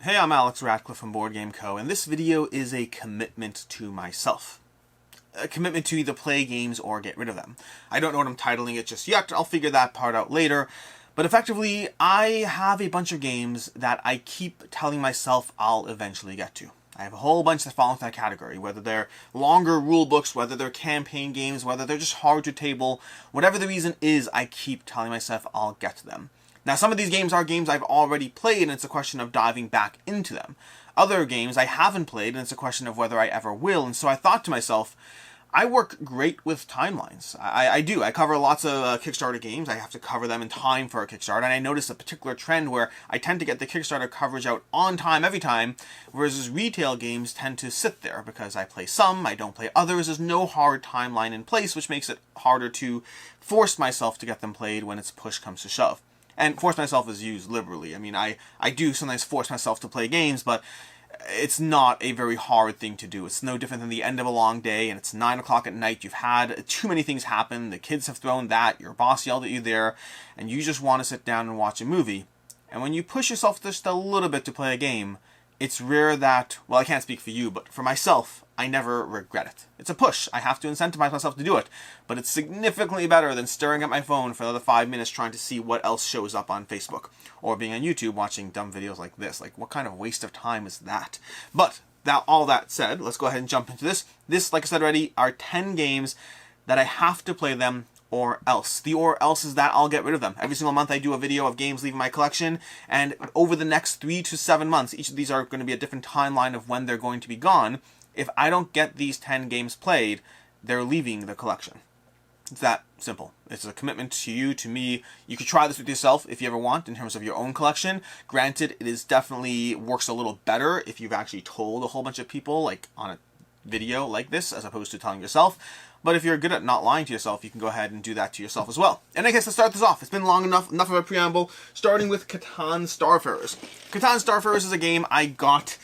Hey, I'm Alex Ratcliffe from Board Game Co., and this video is a commitment to myself. A commitment to either play games or get rid of them. I don't know what I'm titling it just yet, I'll figure that part out later, but effectively, I have a bunch of games that I keep telling myself I'll eventually get to. I have a whole bunch that fall into that category, whether they're longer rule books, whether they're campaign games, whether they're just hard to table, whatever the reason is, I keep telling myself I'll get to them. Now, some of these games are games I've already played, and it's a question of diving back into them. Other games I haven't played, and it's a question of whether I ever will, and so I thought to myself, I work great with timelines. I do. I cover lots of Kickstarter games. I have to cover them in time for a Kickstarter, and I noticed a particular trend where I tend to get the Kickstarter coverage out on time every time, whereas retail games tend to sit there because I play some, I don't play others. There's no hard timeline in place, which makes it harder to force myself to get them played when it's push comes to shove. And force myself is used liberally. I mean, I do sometimes force myself to play games, but it's not a very hard thing to do. It's no different than the end of a long day, and it's 9 o'clock at night. You've had too many things happen. The kids have thrown that. Your boss yelled at you there, and you just want to sit down and watch a movie. And when you push yourself just a little bit to play a game, it's rare that, well, I can't speak for you, but for myself, I never regret it. It's a push. I have to incentivize myself to do it. But it's significantly better than staring at my phone for another 5 minutes trying to see what else shows up on Facebook. Or being on YouTube watching dumb videos like this. Like, what kind of waste of time is that? But, all that said, let's go ahead and jump into this. This, like I said already, are 10 games that I have to play them or else. The or else is that I'll get rid of them. Every single month I do a video of games leaving my collection, and over the next 3 to 7 months, each of these are going to be a different timeline of when they're going to be gone. If I don't get these 10 games played, they're leaving the collection. It's that simple. It's a commitment to you, to me. You could try this with yourself if you ever want, in terms of your own collection. Granted, it is definitely works a little better if you've actually told a whole bunch of people, like on a video like this, as opposed to telling yourself. But if you're good at not lying to yourself, you can go ahead and do that to yourself as well. And I guess let's start this off. It's been long enough of a preamble, starting with Catan Starfarers. Catan Starfarers is a game I got,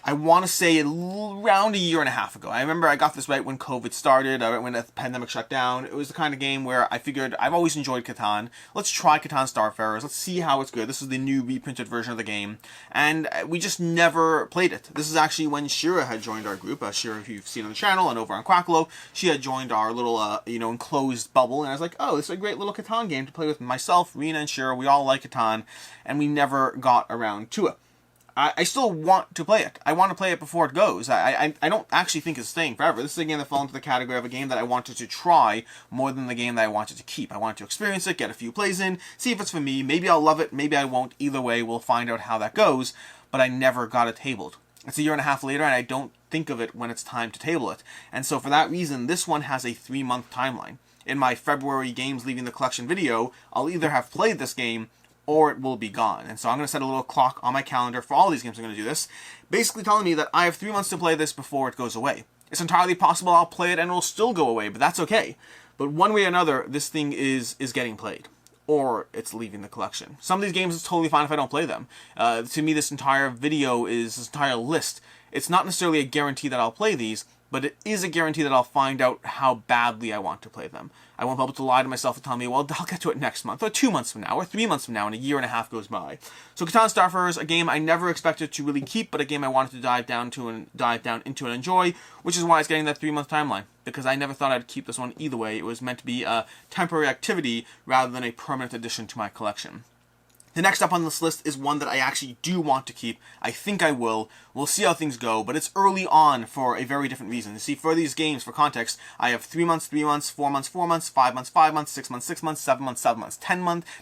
I want to say, around a year and a half ago. I remember I got this right when COVID started, when the pandemic shut down. It was the kind of game where I figured, I've always enjoyed Catan. Let's try Catan Starfarers. Let's see how it's good. This is the new reprinted version of the game. And we just never played it. This is actually when Shira had joined our group. Shira, who you've seen on the channel and over on Quackalo. She had joined our little, enclosed bubble. And I was like, oh, this is a great little Catan game to play with myself, Rena, and Shira. We all like Catan. And we never got around to it. I still want to play it. I want to play it before it goes. I don't actually think it's staying forever. This is a game that falls into the category of a game that I wanted to try more than the game that I wanted to keep. I wanted to experience it, get a few plays in, see if it's for me. Maybe I'll love it, maybe I won't. Either way, we'll find out how that goes. But I never got it tabled. It's a year and a half later, and I don't think of it when it's time to table it. And so for that reason, this one has a 3-month timeline. In my February Games Leaving the Collection video, I'll either have played this game or it will be gone. And so I'm going to set a little clock on my calendar for all these games. I'm going to do this, basically telling me that I have 3 months to play this before it goes away. It's entirely possible I'll play it and it'll still go away, but that's okay. But one way or another, this thing is getting played, or it's leaving the collection. Some of these games, it's totally fine if I don't play them. To me, this entire video is this entire list. It's not necessarily a guarantee that I'll play these, but it is a guarantee that I'll find out how badly I want to play them. I won't be able to lie to myself and tell me, well, I'll get to it next month, or 2 months from now, or 3 months from now, and a year and a half goes by. So Catan Starfarers, a game I never expected to really keep, but a game I wanted to dive down into and enjoy, which is why it's getting that 3-month timeline, because I never thought I'd keep this one either way. It was meant to be a temporary activity rather than a permanent addition to my collection. The next up on this list is one that I actually do want to keep. I think I will. We'll see how things go, but it's early on for a very different reason. You see, for these games, for context, I have 3 months, 3 months, 4 months, 4 months, 5 months, 5 months, 6 months, 6 months, 7 months, 7 months,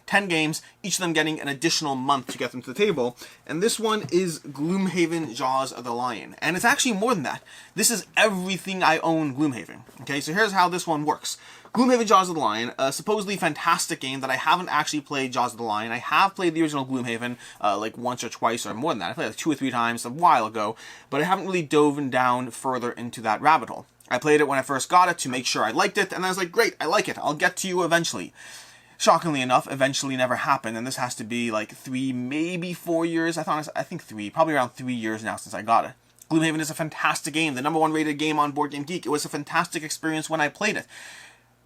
10 games, each of them getting an additional month to get them to the table. And this one is Gloomhaven, Jaws of the Lion. And it's actually more than that. This is everything I own Gloomhaven. Okay, so here's how this one works. Gloomhaven Jaws of the Lion, a supposedly fantastic game that I haven't actually played Jaws of the Lion. I have played the original Gloomhaven like once or twice or more than that. I played it like 2 or 3 times a while ago, but I haven't really dove down further into that rabbit hole. I played it when I first got it to make sure I liked it, and I was like, great, I like it. I'll get to you eventually. Shockingly enough, eventually never happened, and this has to be like 3, maybe 4 years. I think 3, probably around 3 years now since I got it. Gloomhaven is a fantastic game, the #1 rated game on Board Game Geek. It was a fantastic experience when I played it.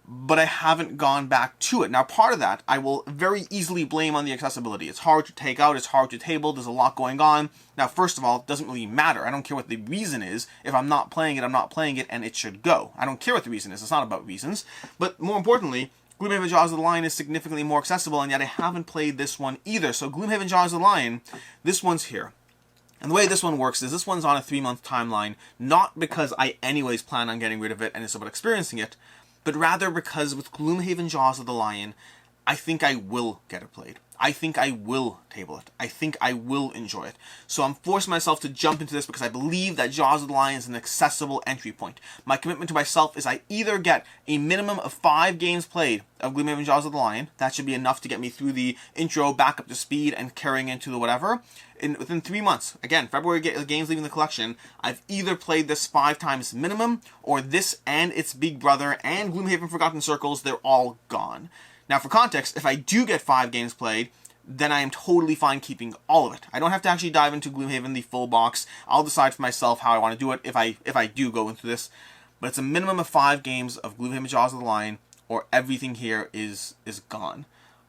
but I haven't gone back to it. Now, part of that I will very easily blame on the accessibility. It's hard to take out, it's hard to table, there's a lot going on. Now, first of all, it doesn't really matter. I don't care what the reason is. If I'm not playing it, I'm not playing it, and it should go. I don't care what the reason is. It's not about reasons. But more importantly, Gloomhaven Jaws of the Lion is significantly more accessible, and yet I haven't played this one either. So Gloomhaven Jaws of the Lion, this one's here. And the way this one works is this one's on a 3-month timeline, not because I anyways plan on getting rid of it and it's about experiencing it, but rather because with Gloomhaven Jaws of the Lion, I think I will get it played. I think I will table it. I think I will enjoy it. So I'm forcing myself to jump into this because I believe that Jaws of the Lion is an accessible entry point. My commitment to myself is I either get a minimum of 5 games played of Gloomhaven Jaws of the Lion. That should be enough to get me through the intro, back up to speed, and carrying into the whatever. Within 3 months, again, February games leaving the collection, I've either played this 5 times minimum, or this and its big brother and Gloomhaven Forgotten Circles, they're all gone. Now, for context, if I do get 5 games played, then I am totally fine keeping all of it. I don't have to actually dive into Gloomhaven, the full box. I'll decide for myself how I want to do it if I do go into this. But it's a minimum of 5 games of Gloomhaven Jaws of the Lion, or everything here is gone.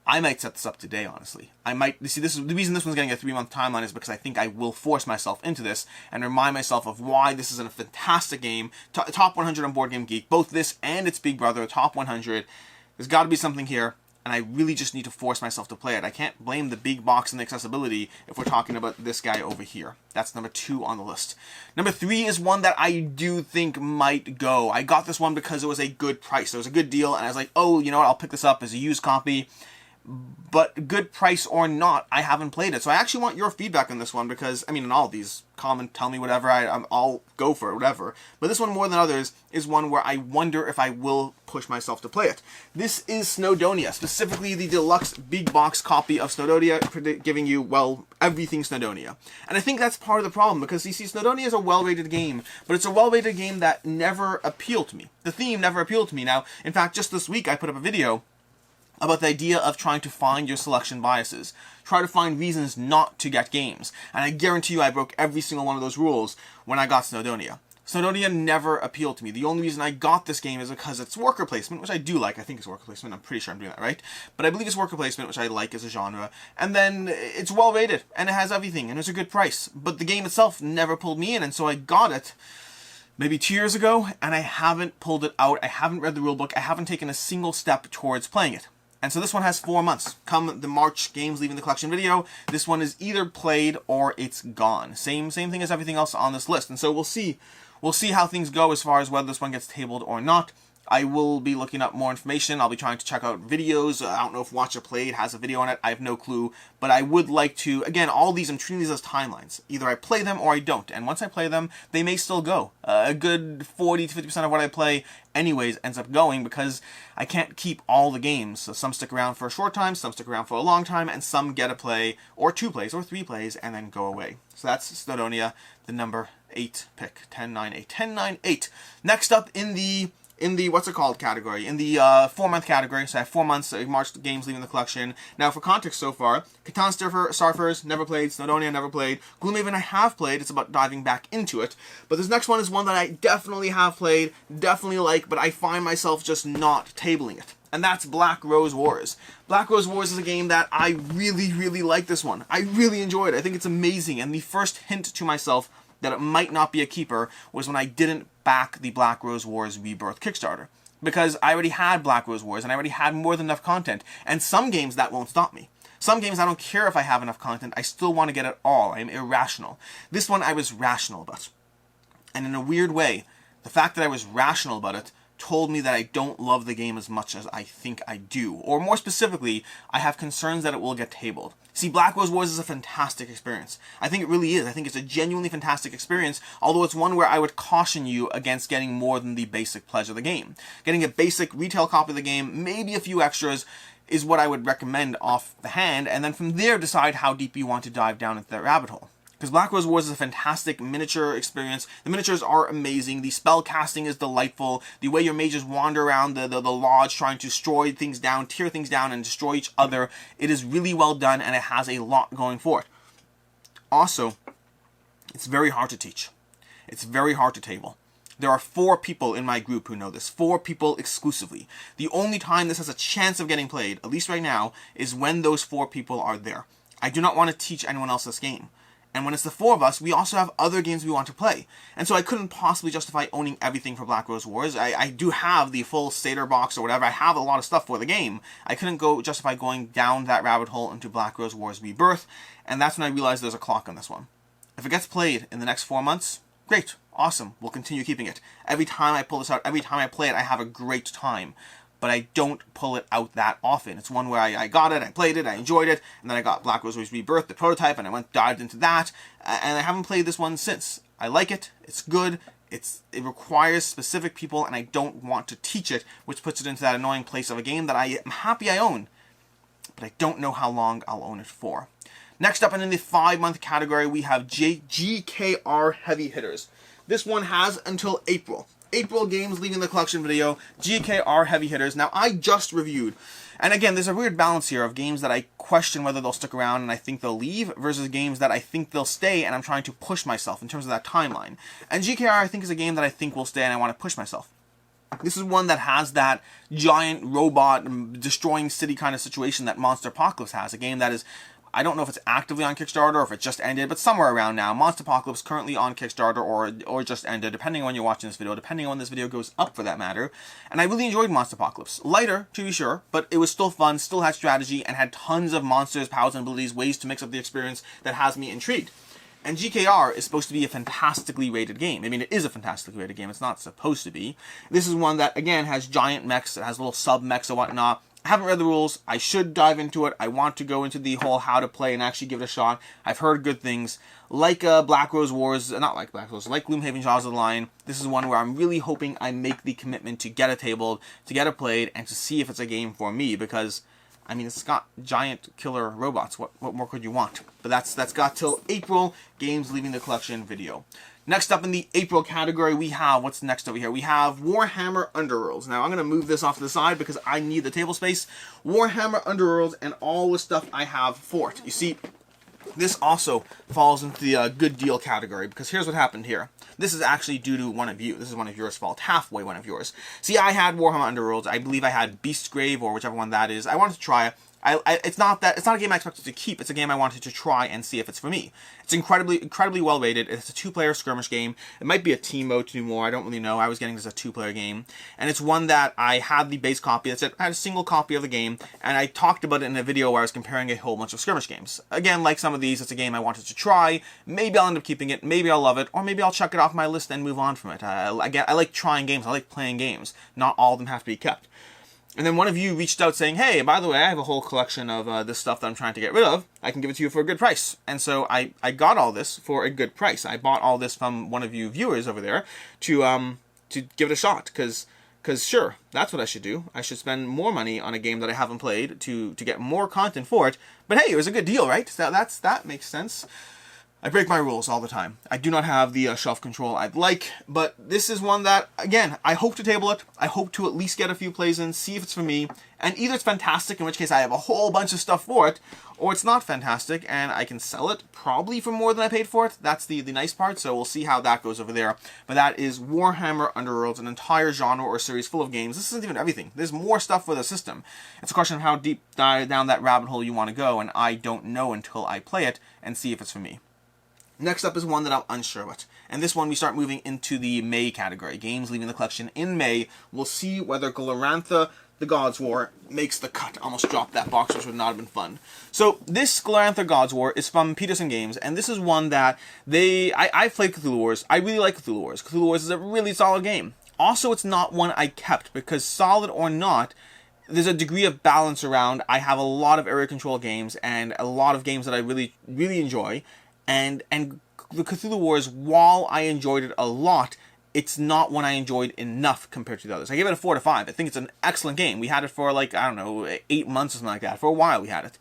I might set this up today, honestly. I might, you see, this is the reason this one's getting a 3-month timeline is because I think I will force myself into this and remind myself of why this is a fantastic game. Top 100 on Board Game Geek, both this and its big brother, top 100. There's got to be something here, and I really just need to force myself to play it. I can't blame the big box and the accessibility if we're talking about this guy over here. That's number 2 on the list. Number 3 is one that I do think might go. I got this one because it was a good price. It was a good deal, and I was like, oh, you know what, I'll pick this up as a used copy. But good price or not, I haven't played it. So I actually want your feedback on this one because, I mean, in all of these, comment, tell me whatever, I'll go for it, whatever. But this one, more than others, is one where I wonder if I will push myself to play it. This is Snowdonia, specifically the deluxe big box copy of Snowdonia, giving you, well, everything Snowdonia. And I think that's part of the problem, because you see, Snowdonia is a well-rated game, but it's a well-rated game that never appealed to me. The theme never appealed to me. Now, in fact, just this week, I put up a video about the idea of trying to find your selection biases. Try to find reasons not to get games. And I guarantee you I broke every single one of those rules when I got Snowdonia. Snowdonia never appealed to me. The only reason I got this game is because it's worker placement, which I do like. I think it's worker placement. I'm pretty sure I'm doing that right. But I believe it's worker placement, which I like as a genre. And then it's well rated, and it has everything, and it's a good price. But the game itself never pulled me in, and so I got it maybe 2 years ago, and I haven't pulled it out. I haven't read the rulebook. I haven't taken a single step towards playing it. And so this one has 4 months. Come the March games leaving the collection video, this one is either played or it's gone. Same thing as everything else on this list. And so we'll see how things go as far as whether this one gets tabled or not. I will be looking up more information. I'll be trying to check out videos. I don't know if Watch It Played has a video on it. I have no clue. But I would like to, again, all these, I'm treating these as timelines. Either I play them or I don't. And once I play them, they may still go. A good 40 to 50% of what I play anyways ends up going because I can't keep all the games. So some stick around for a short time, some stick around for a long time, and some get a play, or 2 plays, or 3 plays, and then go away. So that's Snowdonia, the number 8 pick. 10-9-8. 10-9-8. Next up in the what's it called category, in the 4-month category, so I have 4 months of March games leaving the collection. Now for context so far, Catan, Starfarers, never played, Snowdonia, never played, Gloomhaven I have played, it's about diving back into it, but this next one is one that I definitely have played, definitely like, but I find myself just not tabling it. And that's Black Rose Wars. Black Rose Wars is a game that I really, really like this one. I really enjoyed it. I think it's amazing, and the first hint to myself that it might not be a keeper was when I didn't back the Black Rose Wars Rebirth Kickstarter. Because I already had Black Rose Wars, and I already had more than enough content. And some games, that won't stop me. Some games, I don't care if I have enough content, I still want to get it all. I'm irrational. This one, I was rational about. And in a weird way, the fact that I was rational about it told me that I don't love the game as much as I think I do. Or more specifically, I have concerns that it will get tabled. See, Black Rose Wars is a fantastic experience. I think it really is. I think it's a genuinely fantastic experience, although it's one where I would caution you against getting more than the basic pledge of the game. Getting a basic retail copy of the game, maybe a few extras, is what I would recommend off the hand, and then from there decide how deep you want to dive down into that rabbit hole. Because Black Rose Wars is a fantastic miniature experience. The miniatures are amazing. The spell casting is delightful. The way your mages wander around the lodge trying to destroy things down, tear things down, and destroy each other. It is really well done, and it has a lot going for it. Also, it's very hard to teach. It's very hard to table. There are 4 people in my group who know this. 4 people exclusively. The only time this has a chance of getting played, at least right now, is when those 4 people are there. I do not want to teach anyone else this game. And when it's the 4 of us, we also have other games we want to play. And so I couldn't possibly justify owning everything for Black Rose Wars. I do have the full Seder box or whatever. I have a lot of stuff for the game. I couldn't justify going down that rabbit hole into Black Rose Wars Rebirth. And that's when I realized there's a clock on this one. If it gets played in the next 4 months, great, awesome, we'll continue keeping it. Every time I pull this out, every time I play it, I have a great time. But I don't pull it out that often. It's one where I got it, I played it, I enjoyed it, and then I got Black Rose Wars Rebirth, the prototype, and I dived into that, and I haven't played this one since. I like it, it's good, it requires specific people, and I don't want to teach it, which puts it into that annoying place of a game that I am happy I own, but I don't know how long I'll own it for. Next up, and in the 5-month category, we have GKR Heavy Hitters. This one has until April. April games leaving the collection video, GKR Heavy Hitters. Now, I just reviewed, and again, there's a weird balance here of games that I question whether they'll stick around and I think they'll leave, versus games that I think they'll stay and I'm trying to push myself in terms of that timeline. And GKR, I think, is a game that I think will stay and I want to push myself. This is one that has that giant robot destroying city kind of situation that Monster Apocalypse has. A game that is, I don't know if it's actively on Kickstarter or if it just ended, but somewhere around now. Monster Apocalypse currently on Kickstarter or just ended, depending on when you're watching this video, depending on when this video goes up for that matter. And I really enjoyed Monster Apocalypse. Lighter, to be sure, but it was still fun, still had strategy, and had tons of monsters, powers, and abilities, ways to mix up the experience that has me intrigued. And GKR is supposed to be a fantastically rated game. I mean, it is a fantastically rated game. It's not supposed to be. This is one that, again, has giant mechs. It has little sub-mechs and whatnot. I haven't read the rules. I should dive into it. I want to go into the whole how to play and actually give it a shot. I've heard good things. Like Black Rose Wars, not like Black Rose, like Gloomhaven Jaws of the Lion, this is one where I'm really hoping I make the commitment to get it tabled, to get it played, and to see if it's a game for me, because, I mean, it's got giant killer robots. What more could you want? But that's got till April, games leaving the collection video. Next up in the April category, we have, what's next over here? We have Warhammer Underworlds. Now, I'm going to move this off to the side because I need the table space. Warhammer Underworlds and all the stuff I have for it. You see, this also falls into the good deal category, because here's what happened here. This is actually due to one of you. This is one of yours fault. Halfway one of yours. See, I had Warhammer Underworlds. I believe I had Beastgrave, or whichever one that is. I wanted to try it. It's not a game I expected to keep. It's a game I wanted to try and see if it's for me. It's incredibly well rated. It's a 2-player skirmish game. It might be a team mode to do more. I don't really know. I was getting this as a 2-player game, and it's one that I had the base copy. That's it. I had a single copy of the game, and I talked about it in a video where I was comparing a whole bunch of skirmish games. Again, like some of these, it's a game I wanted to try. Maybe I'll end up keeping it. Maybe I'll love it, or maybe I'll chuck it off my list and move on from it. I like trying games. I like playing games. Not all of them have to be kept. And then one of you reached out saying, hey, by the way, I have a whole collection of this stuff that I'm trying to get rid of. I can give it to you for a good price. And so I got all this for a good price. I bought all this from one of you viewers over there to give it a shot. Because sure, that's what I should do. I should spend more money on a game that I haven't played to get more content for it. But hey, it was a good deal, right? That makes sense. I break my rules all the time. I do not have the shelf control I'd like, but this is one that, again, I hope to table it. I hope to at least get a few plays in, see if it's for me, and either it's fantastic, in which case I have a whole bunch of stuff for it, or it's not fantastic, and I can sell it probably for more than I paid for it. That's the nice part, so we'll see how that goes over there. But that is Warhammer Underworlds, an entire genre or series full of games. This isn't even everything. There's more stuff for the system. It's a question of how deep down that rabbit hole you want to go, and I don't know until I play it and see if it's for me. Next up is one that I'm unsure about. And this one we start moving into the May category. Games leaving the collection in May. We'll see whether Glorantha, the Gods War, makes the cut. Almost dropped that box, which would not have been fun. So this Glorantha Gods War is from Peterson Games, and this is one that I've played Cthulhu Wars. I really like Cthulhu Wars. Cthulhu Wars is a really solid game. Also, it's not one I kept, because solid or not, there's a degree of balance around. I have a lot of area control games, and a lot of games that I really, really enjoy. And the Cthulhu Wars, while I enjoyed it a lot, it's not one I enjoyed enough compared to the others. I gave it a 4 to 5. I think it's an excellent game. We had it for, like, I don't know, 8 months or something like that. For a while we had it.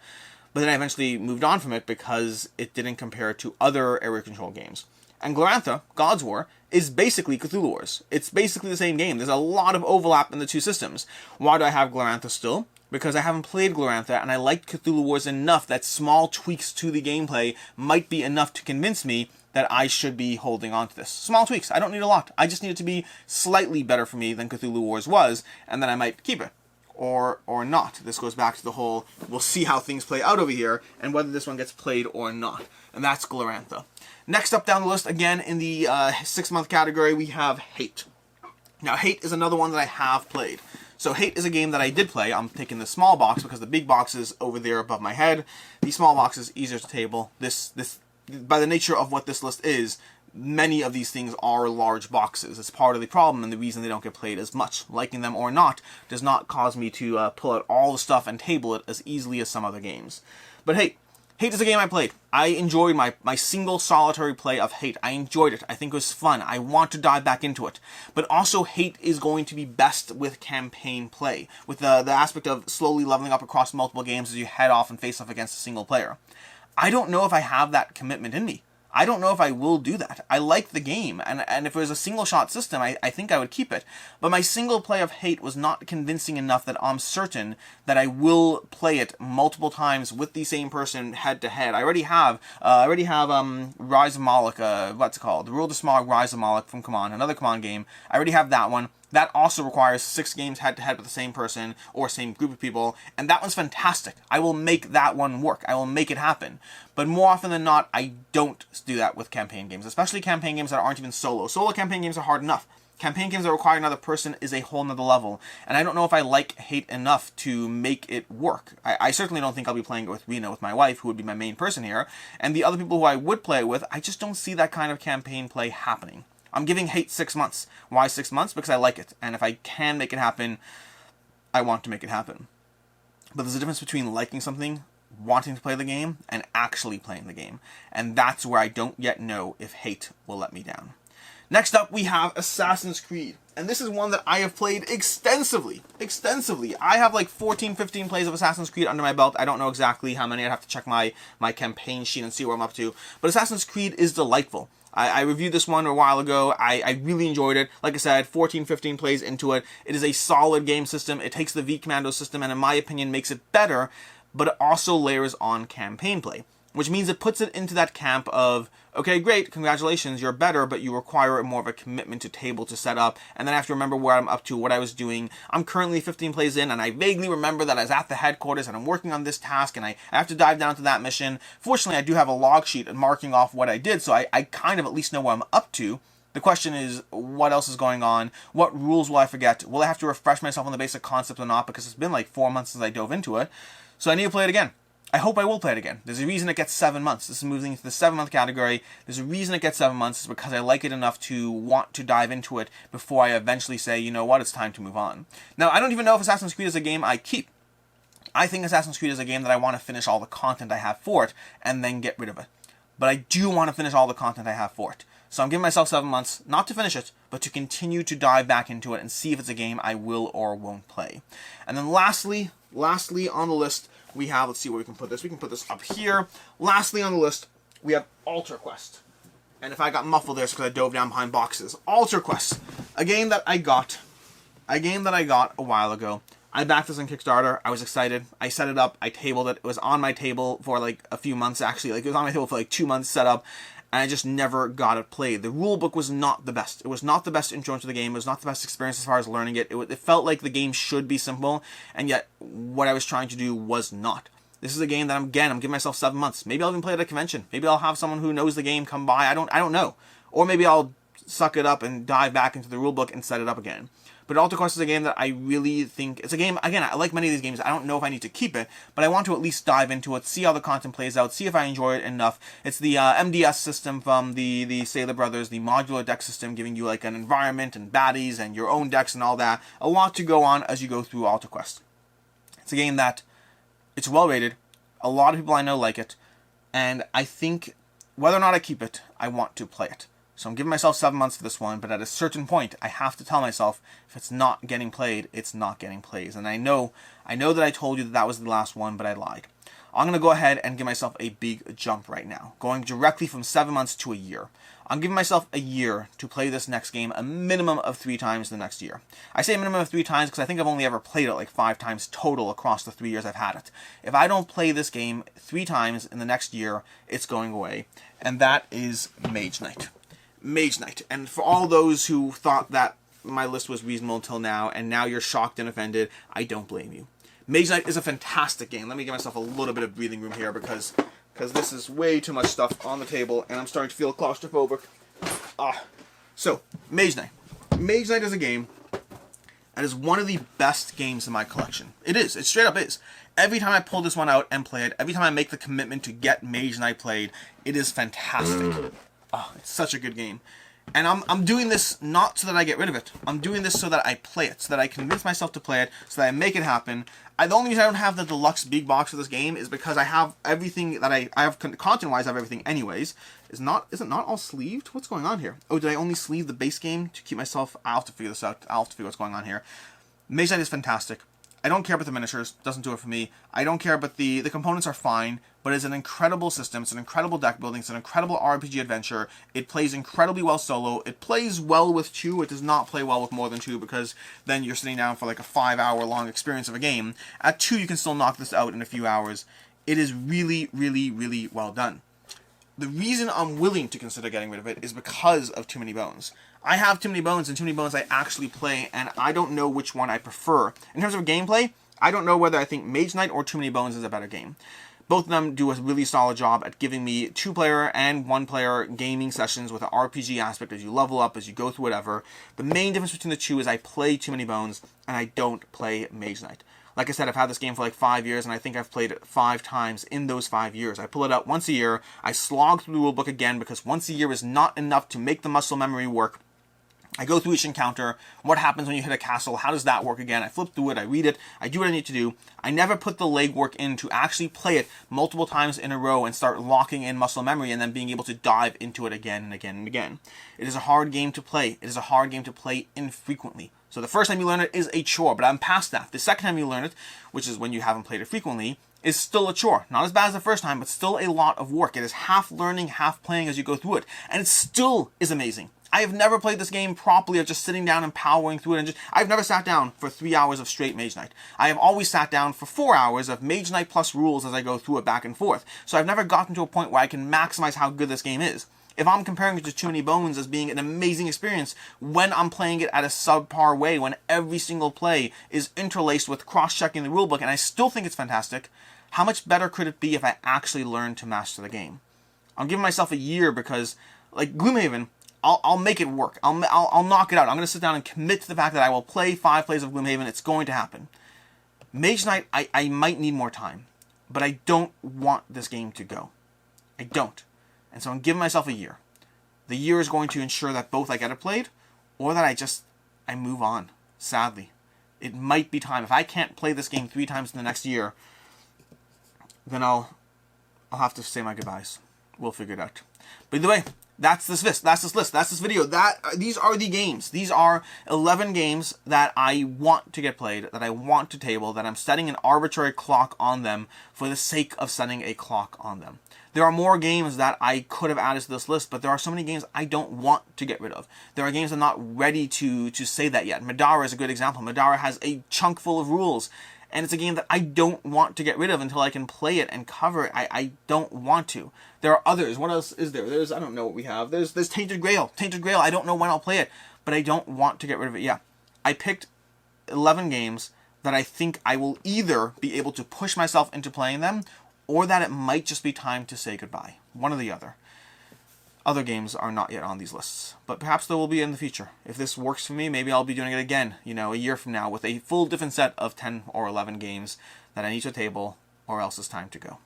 But then I eventually moved on from it because it didn't compare to other area control games. And Glorantha, God's War, is basically Cthulhu Wars. It's basically the same game. There's a lot of overlap in the two systems. Why do I have Glorantha still? because I haven't played Glorantha, and I liked Cthulhu Wars enough that small tweaks to the gameplay might be enough to convince me that I should be holding on to this. Small tweaks. I don't need a lot. I just need it to be slightly better for me than Cthulhu Wars was, and then I might keep it. Or not. This goes back to the whole, we'll see how things play out over here, and whether this one gets played or not. And that's Glorantha. Next up down the list, again in the 6-month category, we have Hate. Now, Hate is another one that I have played. So Hate is a game that I did play. I'm taking the small box because the big box is over there above my head. The small box is easier to table. This by the nature of what this list is, many of these things are large boxes. It's part of the problem and the reason they don't get played as much. Liking them or not does not cause me to pull out all the stuff and table it as easily as some other games. But hey, Hate is a game I played. I enjoyed my single solitary play of Hate. I enjoyed it. I think it was fun. I want to dive back into it. But also, Hate is going to be best with campaign play, with the aspect of slowly leveling up across multiple games as you head off and face off against a single player. I don't know if I have that commitment in me. I don't know if I will do that. I like the game, and if it was a single-shot system, I think I would keep it. But my single play of Hate was not convincing enough that I'm certain that I will play it multiple times with the same person head-to-head. I already have Rise of Moloch, what's it called? The World of Smog, Rise of Moloch from Catan, another Catan game. I already have that one. That also requires 6 games head-to-head with the same person or same group of people, and that one's fantastic. I will make that one work. I will make it happen. But more often than not, I don't do that with campaign games, especially campaign games that aren't even solo. Solo campaign games are hard enough. Campaign games that require another person is a whole nother level, and I don't know if I like Hate enough to make it work. I certainly don't think I'll be playing it with Rena, with my wife, who would be my main person here, and the other people who I would play it with, I just don't see that kind of campaign play happening. I'm giving Hate 6 months. Why 6 months? Because I like it. And if I can make it happen, I want to make it happen. But there's a difference between liking something, wanting to play the game, and actually playing the game. And that's where I don't yet know if Hate will let me down. Next up, we have Assassin's Creed. And this is one that I have played extensively. I have like 14, 15 plays of Assassin's Creed under my belt. I don't know exactly how many. I'd have to check my campaign sheet and see where I'm up to. But Assassin's Creed is delightful. I reviewed this one a while ago. I really enjoyed it. Like I said, 14, 15 plays into it. It is a solid game system. It takes the V Commando system and, in my opinion, makes it better, but it also layers on campaign play, which means it puts it into that camp of, okay, great, congratulations, you're better, but you require more of a commitment to table to set up, and then I have to remember where I'm up to, what I was doing. I'm currently 15 plays in, and I vaguely remember that I was at the headquarters, and I'm working on this task, and I have to dive down to that mission. Fortunately, I do have a log sheet marking off what I did, so I kind of at least know what I'm up to. The question is, what else is going on? What rules will I forget? Will I have to refresh myself on the basic concept or not, because it's been like 4 months since I dove into it, so I need to play it again. I hope I will play it again. There's a reason it gets 7 months. This is moving into the 7-month category. There's a reason it gets 7 months. It's because I like it enough to want to dive into it before I eventually say, you know what, it's time to move on. Now, I don't even know if Assassin's Creed is a game I keep. I think Assassin's Creed is a game that I want to finish all the content I have for it and then get rid of it. But I do want to finish all the content I have for it. So I'm giving myself 7 months, not to finish it, but to continue to dive back into it and see if it's a game I will or won't play. And then lastly on the list, we have, let's see where we can put this. We can put this up here. Lastly on the list, we have Altar Quest. And if I got muffled there, it's because I dove down behind boxes. Altar Quest, a game that I got a while ago. I backed this on Kickstarter. I was excited. I set it up. I tabled it. It was on my table for like a few months, actually. Like, it was on my table for like 2 months set up. And I just never got it played. The rulebook was not the best. It was not the best intro to the game. It was not the best experience as far as learning it. It felt like the game should be simple, and yet what I was trying to do was not. This is a game that I'm giving myself 7 months. Maybe I'll even play it at a convention. Maybe I'll have someone who knows the game come by. I don't know. Or maybe I'll suck it up and dive back into the rulebook and set it up again. But Altar Quest is a game that I really think, it's a game, again, I like many of these games, I don't know if I need to keep it, but I want to at least dive into it, see how the content plays out, see if I enjoy it enough. It's the MDS system from the Sailor Brothers, the modular deck system, giving you like an environment and baddies and your own decks and all that. A lot to go on as you go through Altar Quest. It's a game that, it's well rated, a lot of people I know like it, and I think, whether or not I keep it, I want to play it. So I'm giving myself 7 months for this one, but at a certain point, I have to tell myself, if it's not getting played, it's not getting played. And I know that I told you that was the last one, but I lied. I'm going to go ahead and give myself a big jump right now, going directly from 7 months to a year. I'm giving myself a year to play this next game a minimum of 3 times the next year. I say a minimum of 3 times because I think I've only ever played it like 5 times total across the 3 years I've had it. If I don't play this game 3 times in the next year, it's going away. And that is Mage Knight. Mage Knight. And for all those who thought that my list was reasonable until now, and now you're shocked and offended, I don't blame you. Mage Knight is a fantastic game. Let me give myself a little bit of breathing room here because this is way too much stuff on the table, and I'm starting to feel claustrophobic. So, Mage Knight. Mage Knight is a game that is one of the best games in my collection. It is. It straight up is. Every time I pull this one out and play it, every time I make the commitment to get Mage Knight played, it is fantastic. It's such a good game. And I'm doing this not so that I get rid of it. I'm doing this so that I play it, so that I convince myself to play it, so that I make it happen. The only reason I don't have the deluxe big box for this game is because I have everything that I have content-wise. I have everything anyways. Is it not all sleeved? What's going on here? Oh, did I only sleeve the base game to keep myself? I'll have to figure this out. I'll have to figure what's going on here. Mage Knight is fantastic. I don't care about the miniatures. Doesn't do it for me. I don't care about the components are fine, but it's an incredible system. It's an incredible deck building. It's an incredible RPG adventure. It plays incredibly well solo. It plays well with 2. It does not play well with more than 2 because then you're sitting down for like a 5-hour-long experience of a game. At 2, you can still knock this out in a few hours. It is really, really, really well done. The reason I'm willing to consider getting rid of it is because of Too Many Bones. I have Too Many Bones, and Too Many Bones I actually play, and I don't know which one I prefer. In terms of gameplay, I don't know whether I think Mage Knight or Too Many Bones is a better game. Both of them do a really solid job at giving me 2-player and 1-player gaming sessions with an RPG aspect as you level up, as you go through whatever. The main difference between the two is I play Too Many Bones, and I don't play Mage Knight. Like I said, I've had this game for like 5 years, and I think I've played it 5 times in those 5 years. I pull it out once a year, I slog through the rulebook again, because once a year is not enough to make the muscle memory work. I go through each encounter, what happens when you hit a castle, how does that work again, I flip through it, I read it, I do what I need to do. I never put the legwork in to actually play it multiple times in a row and start locking in muscle memory and then being able to dive into it again and again and again. It is a hard game to play. It is a hard game to play infrequently. So the first time you learn it is a chore, but I'm past that. The second time you learn it, which is when you haven't played it frequently, is still a chore. Not as bad as the first time, but still a lot of work. It is half learning, half playing as you go through it. And it still is amazing. I have never played this game properly of just sitting down and powering through it. I've never sat down for 3 hours of straight Mage Knight. I have always sat down for 4 hours of Mage Knight plus rules as I go through it back and forth. So I've never gotten to a point where I can maximize how good this game is. If I'm comparing it to Too Many Bones as being an amazing experience when I'm playing it at a subpar way, when every single play is interlaced with cross-checking the rulebook, and I still think it's fantastic, how much better could it be if I actually learned to master the game? I'm giving myself a year because, like Gloomhaven, I'll make it work. I'll knock it out. I'm going to sit down and commit to the fact that I will play 5 plays of Gloomhaven. It's going to happen. Mage Knight, I might need more time, but I don't want this game to go. I don't. And so I'm giving myself a year. The year is going to ensure that both I get it played, or that I move on, sadly. It might be time. If I can't play this game 3 times in the next year, then I'll have to say my goodbyes. We'll figure it out. But either way, that's this list. That's this video. These are the games. These are 11 games that I want to get played, that I want to table, that I'm setting an arbitrary clock on them for the sake of setting a clock on them. There are more games that I could have added to this list, but there are so many games I don't want to get rid of. There are games I'm not ready to say that yet. Madara is a good example. Madara has a chunk full of rules, and it's a game that I don't want to get rid of until I can play it and cover it. I don't want to. There are others. What else is there? I don't know what we have. There's Tainted Grail. Tainted Grail, I don't know when I'll play it, but I don't want to get rid of it. Yeah, I picked 11 games that I think I will either be able to push myself into playing them, or that it might just be time to say goodbye. One or the other. Other games are not yet on these lists, but perhaps there will be in the future. If this works for me, maybe I'll be doing it again, a year from now, with a full different set of 10 or 11 games that I need to table, or else it's time to go.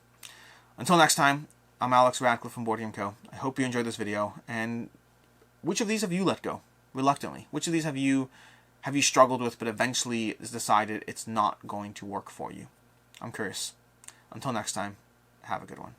Until next time, I'm Alex Radcliffe from Board Game Co. I hope you enjoyed this video, and which of these have you let go, reluctantly? Which of these have you struggled with, but eventually decided it's not going to work for you? I'm curious. Until next time, have a good one.